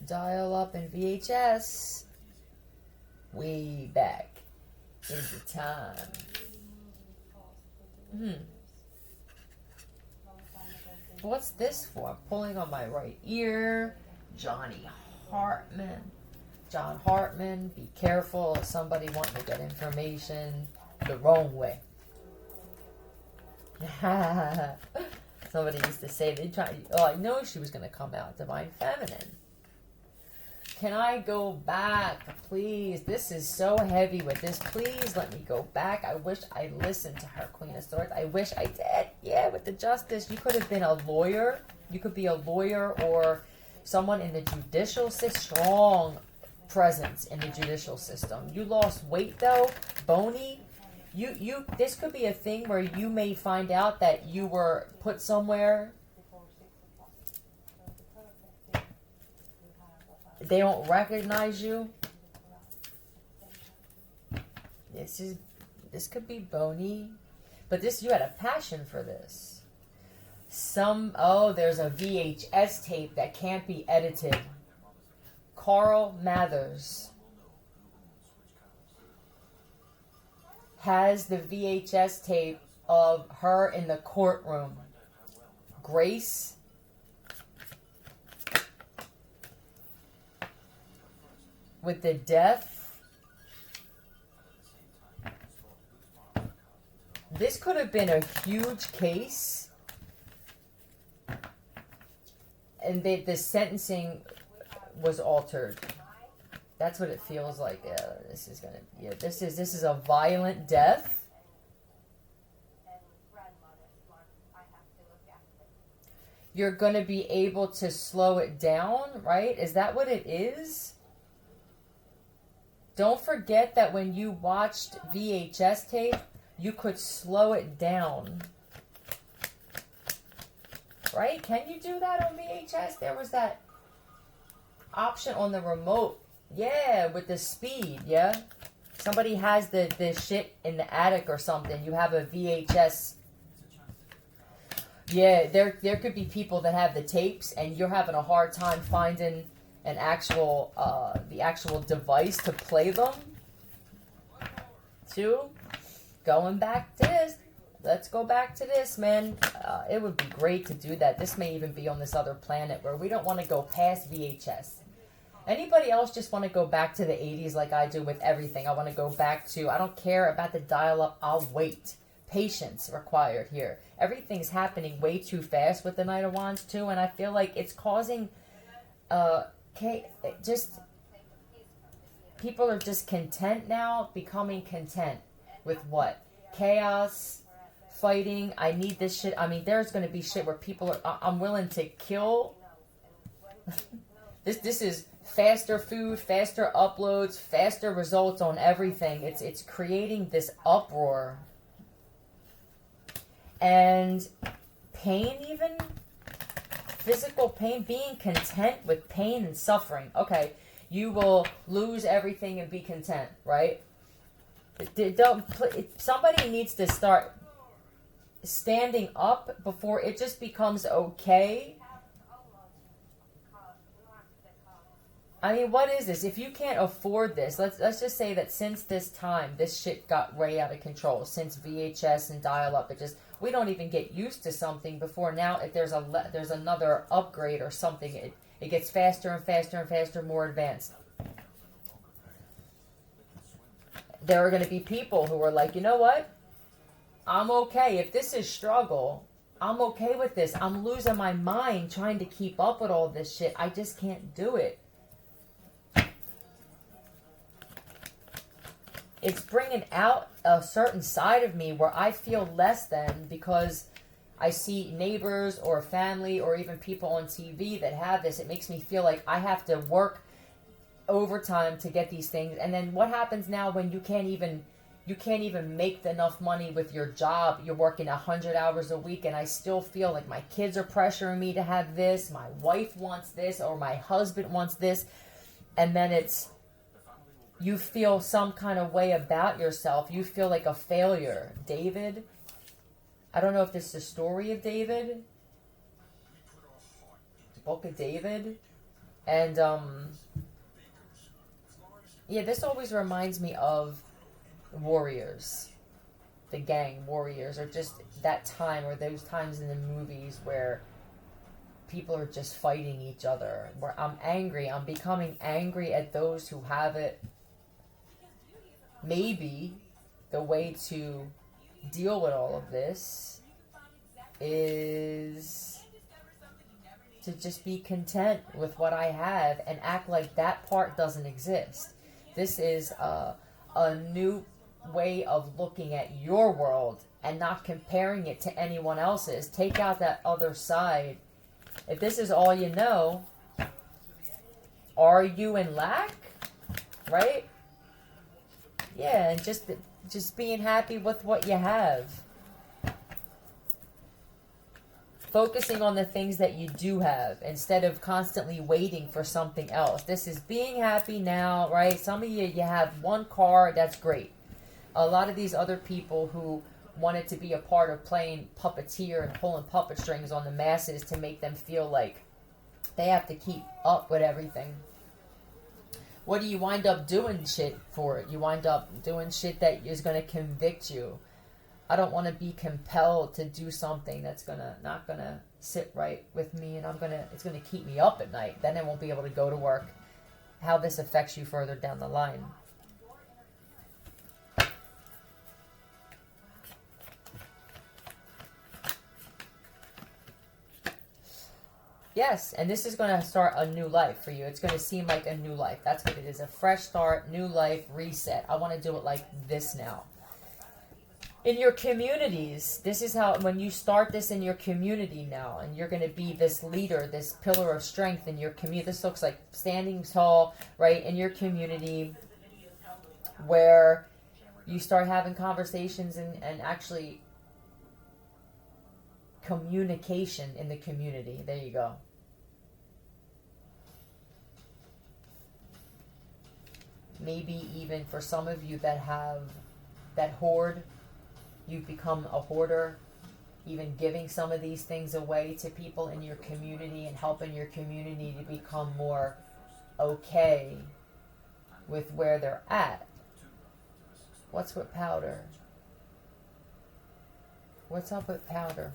Dial up and VHS. Way back into time. What's this for? I'm pulling on my right ear. Johnny Hartman. John Hartman, be careful of somebody wanting to get information the wrong way. Somebody used to say they try. Oh, I know she was going to come out. Divine Feminine. Can I go back, please? This is so heavy with this. Please let me go back. I wish I listened to her, Queen of Swords. I wish I did. Yeah, with the Justice. You could have been a lawyer. You could be a lawyer or someone in the judicial system. Strong presence in the judicial system. You lost weight, though. Bony. This could be a thing where you may find out that you were put somewhere. They don't recognize you. This could be bony, but you had a passion for this. There's a VHS tape that can't be edited. Carl Mathers has the VHS tape of her in the courtroom. Grace. With the death. This could have been a huge case. And the sentencing was altered. That's what it feels like. This is a violent death. You're going to be able to slow it down, right? Is that what it is? Don't forget that when you watched VHS tape, you could slow it down. Right? Can you do that on VHS? There was that option on the remote. Yeah, with the speed, yeah? Somebody has the shit in the attic or something. You have a VHS. Yeah, there could be people that have the tapes and you're having a hard time finding the actual device to play them. Going back to this. Let's go back to this, man. It would be great to do that. This may even be on this other planet where we don't want to go past VHS. Anybody else just want to go back to the 80s like I do with everything? I want to go back to, I don't care about the dial-up, I'll wait. Patience required here. Everything's happening way too fast with the Knight of Wands too, and I feel like it's causing people are just content now, becoming content with what? Chaos, fighting, I need this shit. I mean, there's going to be shit where people are, I'm willing to kill. This is faster food, faster uploads, faster results on everything. It's creating this uproar. And pain even? Physical pain, being content with pain and suffering. Okay, you will lose everything and be content, right? Somebody needs to start standing up before it just becomes okay. I mean, what is this? If you can't afford this, let's just say that since this time, this shit got way out of control. Since VHS and dial-up, we don't even get used to something before now. If there's another upgrade or something, it gets faster and faster and faster, more advanced. There are going to be people who are like, you know what? I'm okay. If this is struggle, I'm okay with this. I'm losing my mind trying to keep up with all this shit. I just can't do it. It's bringing out a certain side of me where I feel less than because I see neighbors or family or even people on TV that have this. It makes me feel like I have to work overtime to get these things. And then what happens now when you can't even make enough money with your job? You're working 100 hours a week, and I still feel like my kids are pressuring me to have this, my wife wants this, or my husband wants this. And then you feel some kind of way about yourself. You feel like a failure. David, I don't know if this is the story of David. The book of David. And yeah, this always reminds me of Warriors, the gang Warriors, or just that time, or those times in the movies where people are just fighting each other, where I'm angry, I'm becoming angry at those who have it. Maybe the way to deal with all of this is to just be content with what I have and act like that part doesn't exist. This is a new way of looking at your world and not comparing it to anyone else's. Take out that other side. If this is all you know, are you in lack? Right? Yeah, and just being happy with what you have. Focusing on the things that you do have instead of constantly waiting for something else. This is being happy now, right? Some of you have one car, that's great. A lot of these other people who wanted to be a part of playing puppeteer and pulling puppet strings on the masses to make them feel like they have to keep up with everything. What do you wind up doing shit for? You wind up doing shit that is going to convict you. I don't want to be compelled to do something that's not gonna sit right with me, and it's gonna keep me up at night. Then I won't be able to go to work. How this affects you further down the line. Yes, and this is going to start a new life for you. It's going to seem like a new life. That's what it is. A fresh start, new life, reset. I want to do it like this now. In your communities, this is how, when you start this in your community now, and you're going to be this leader, this pillar of strength in your community. This looks like standing tall, right, in your community, where you start having conversations and actually communication in the community. There you go. Maybe even for some of you that have that hoard, you've become a hoarder, even giving some of these things away to people in your community and helping your community to become more okay with where they're at. What's with powder? What's up with powder?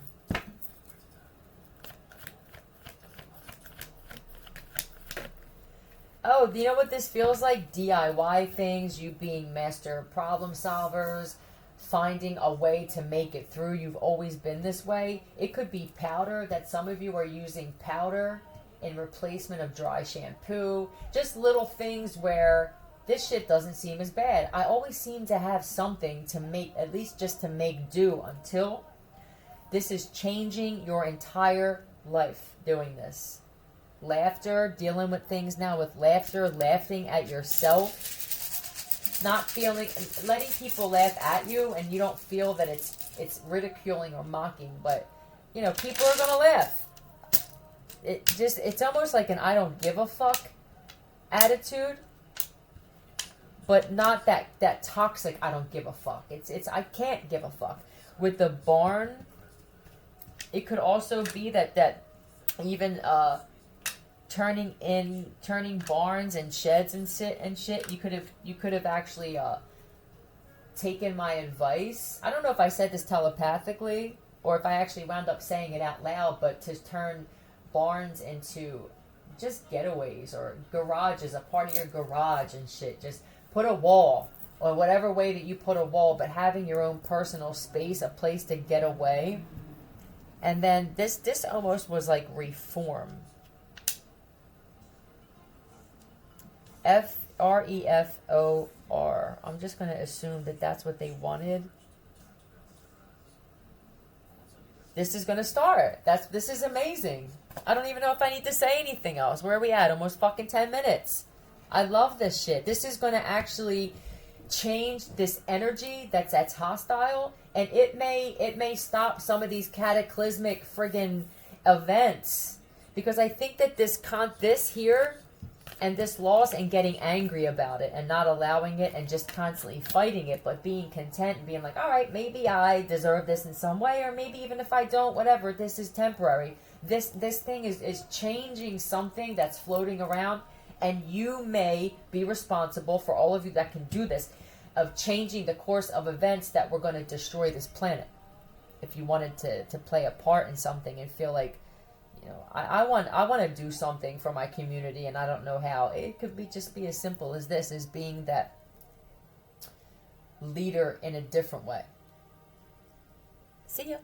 Oh, do you know what this feels like? DIY things, you being master problem solvers, finding a way to make it through. You've always been this way. It could be powder, that some of you are using powder in replacement of dry shampoo. Just little things where this shit doesn't seem as bad. I always seem to have something to make, at least just to make do, until this is changing your entire life doing this. Laughter, dealing with things now with laughter, laughing at yourself, not feeling, letting people laugh at you, and you don't feel that it's ridiculing or mocking, but you know, people are gonna laugh. It's almost like an I don't give a fuck attitude, but not that toxic I don't give a fuck. It's I can't give a fuck. With the barn, it could also be that even turning barns and sheds and shit. You could have actually taken my advice. I don't know if I said this telepathically or if I actually wound up saying it out loud, but to turn barns into just getaways or garages, a part of your garage and shit. Just put a wall, or whatever way that you put a wall, but having your own personal space, a place to get away. And then this almost was like reform. FREFOR. I'm just going to assume that that's what they wanted. This is going to start. This is amazing. I don't even know if I need to say anything else. Where are we at? Almost fucking 10 minutes. I love this shit. This is going to actually change this energy that's hostile, and it may stop some of these cataclysmic friggin' events, because I think that this here And this loss and getting angry about it and not allowing it and just constantly fighting it, but being content and being like, all right, maybe I deserve this in some way, or maybe even if I don't, whatever, this is temporary. This thing is changing something that's floating around, and you may be responsible, for all of you that can do this, of changing the course of events that were going to destroy this planet. If you wanted to play a part in something and feel like, you know, I want to do something for my community and I don't know how. It could just be as simple as this, as being that leader in a different way. See ya.